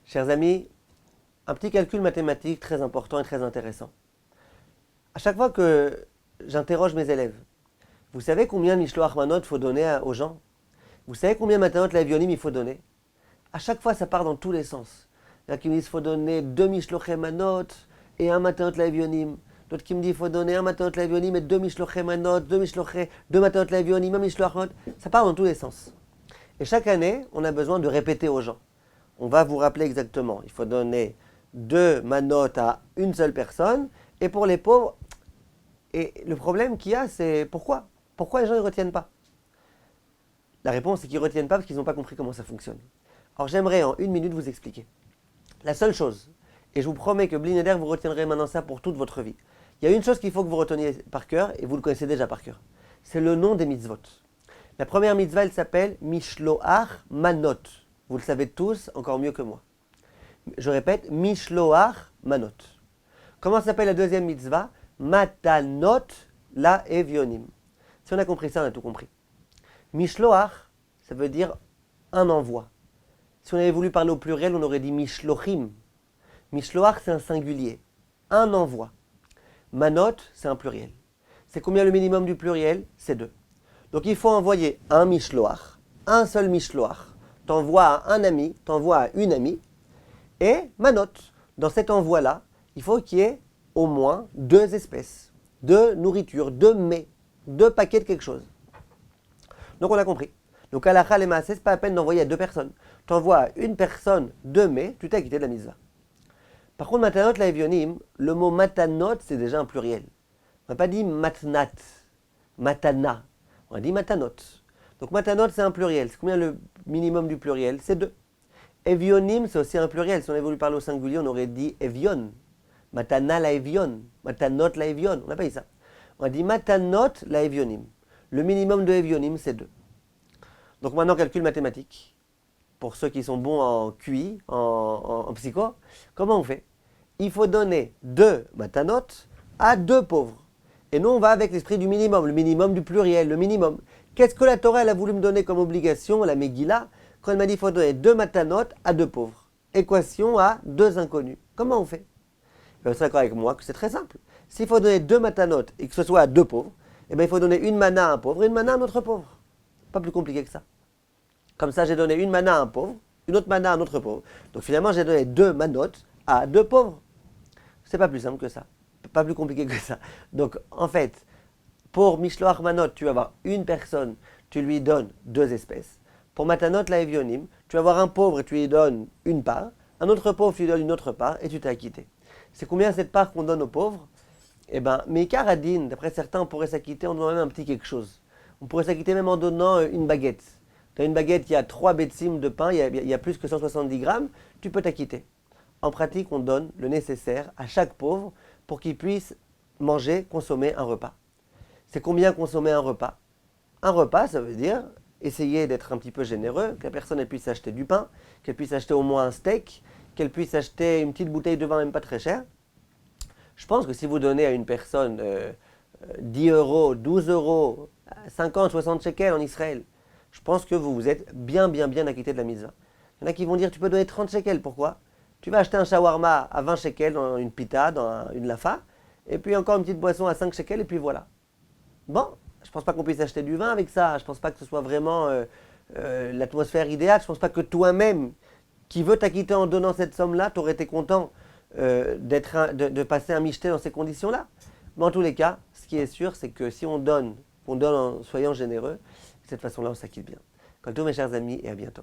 Chers amis, un petit calcul mathématique très important et très intéressant. À chaque fois que j'interroge mes élèves, vous savez combien de Mishloach Manot faut donner aux gens? Vous savez combien Matanot Lavionim il faut donner? À chaque fois, ça part dans tous les sens. Il y en a qui me disent qu'il faut donner 2 Mishloach Manot et un Matanot Lavionim. D'autres qui me disent qu'il faut donner un Matanot Lavionim et 2 Mishloach Manot, 2 Matanot Lavionim, un Mishloach Manot. Ça part dans tous les sens. Et chaque année, on a besoin de répéter aux gens. On va vous rappeler exactement. Il faut donner 2 manotes à une seule personne. Et pour les pauvres, et le problème qu'il y a, c'est pourquoi? Pourquoi les gens ne retiennent pas? La réponse, c'est qu'ils ne retiennent pas parce qu'ils n'ont pas compris comment ça fonctionne. Alors j'aimerais en 1 minute vous expliquer. La seule chose, et je vous promets que Bli Neder, vous retiendrez maintenant ça pour toute votre vie. Il y a une chose qu'il faut que vous reteniez par cœur, et vous le connaissez déjà par cœur. C'est le nom des mitzvot. La première mitzvah, elle s'appelle Mishloach Manot. Vous le savez tous, encore mieux que moi. Je répète, Mishloach Manot. Comment s'appelle la deuxième mitzvah? Matanot la Evionim. Si on a compris ça, on a tout compris. Mishloach, ça veut dire un envoi. Si on avait voulu parler au pluriel, on aurait dit Mishlochim. Mishloach, c'est un singulier. Un envoi. Manot, c'est un pluriel. C'est combien le minimum du pluriel? C'est 2. Donc il faut envoyer un Mishloach, un seul Mishloach. T'envoies à un ami, t'envoies à une amie, et Manot. Dans cet envoi-là, il faut qu'il y ait au moins 2 espèces, 2 nourritures, 2 mets, 2 paquets de quelque chose. Donc on a compris. Donc halakha les maaseh, c'est pas la peine d'envoyer à 2 personnes. T'envoies à une personne 2 mets, tu t'es acquitté de la mitzvah. Par contre, matanot la evionim, le mot matanot, c'est déjà un pluriel. On n'a pas dit matnat, matana. On a dit matanot. Donc matanot, c'est un pluriel. C'est combien le minimum du pluriel? C'est 2. Evionim, c'est aussi un pluriel. Si on avait voulu parler au singulier, on aurait dit evion. Matana la evion. Matanot la evion. On n'a pas dit ça. On a dit matanot la evionim. Le minimum de evionim, c'est 2. Donc maintenant, calcul mathématique. Pour ceux qui sont bons en QI, en psycho, comment on fait? Il faut donner 2 matanot à 2 pauvres. Et nous, on va avec l'esprit du minimum, le minimum du pluriel, le minimum. Qu'est-ce que la Torah elle a voulu me donner comme obligation, la Megillah, quand elle m'a dit qu'il faut donner 2 matanot à 2 pauvres? Équation à 2 inconnus. Comment on fait? Vous êtes d'accord avec moi que c'est très simple. S'il faut donner 2 matanot et que ce soit à 2 pauvres, eh bien, il faut donner une mana à un pauvre et une mana à un autre pauvre. Pas plus compliqué que ça. Comme ça, j'ai donné une mana à un pauvre, une autre mana à un autre pauvre. Donc finalement, j'ai donné 2 manotes à 2 pauvres. C'est pas plus simple que ça. Pas plus compliqué que ça. Donc en fait, pour Mishloach Manot, tu vas avoir une personne, tu lui donnes 2 espèces. Pour Matanot la Evionim, tu vas avoir un pauvre et tu lui donnes une part. Un autre pauvre, tu lui donnes une autre part et tu t'es acquitté. C'est combien cette part qu'on donne aux pauvres? Eh bien, Meikar Adin, d'après certains, on pourrait s'acquitter en donnant même un petit quelque chose. On pourrait s'acquitter même en donnant une baguette. Tu as une baguette, il y a 3 betsim de pain, il y a plus que 170 grammes, tu peux t'acquitter. En pratique, on donne le nécessaire à chaque pauvre pour qu'il puisse manger, consommer un repas. C'est combien consommer un repas? Un repas, ça veut dire essayer d'être un petit peu généreux, que la personne elle puisse acheter du pain, qu'elle puisse acheter au moins un steak, qu'elle puisse acheter une petite bouteille de vin, même pas très chère. Je pense que si vous donnez à une personne 10 euros, 12 euros, 50, 60 shekels en Israël, je pense que vous vous êtes bien acquitté de la mitzvah. Il y en a qui vont dire tu peux donner 30 shekels, pourquoi? Tu vas acheter un shawarma à 20 shekels dans une pita, dans une lafa, et puis encore une petite boisson à 5 shekels, et puis voilà. Bon, je ne pense pas qu'on puisse acheter du vin avec ça, je ne pense pas que ce soit vraiment l'atmosphère idéale, je ne pense pas que toi-même, qui veux t'acquitter en donnant cette somme-là, tu aurais été content de passer un michté dans ces conditions-là. Mais en tous les cas, ce qui est sûr, c'est que si on donne en soyant généreux, de cette façon-là, on s'acquitte bien. Quant à tous mes chers amis, et à bientôt.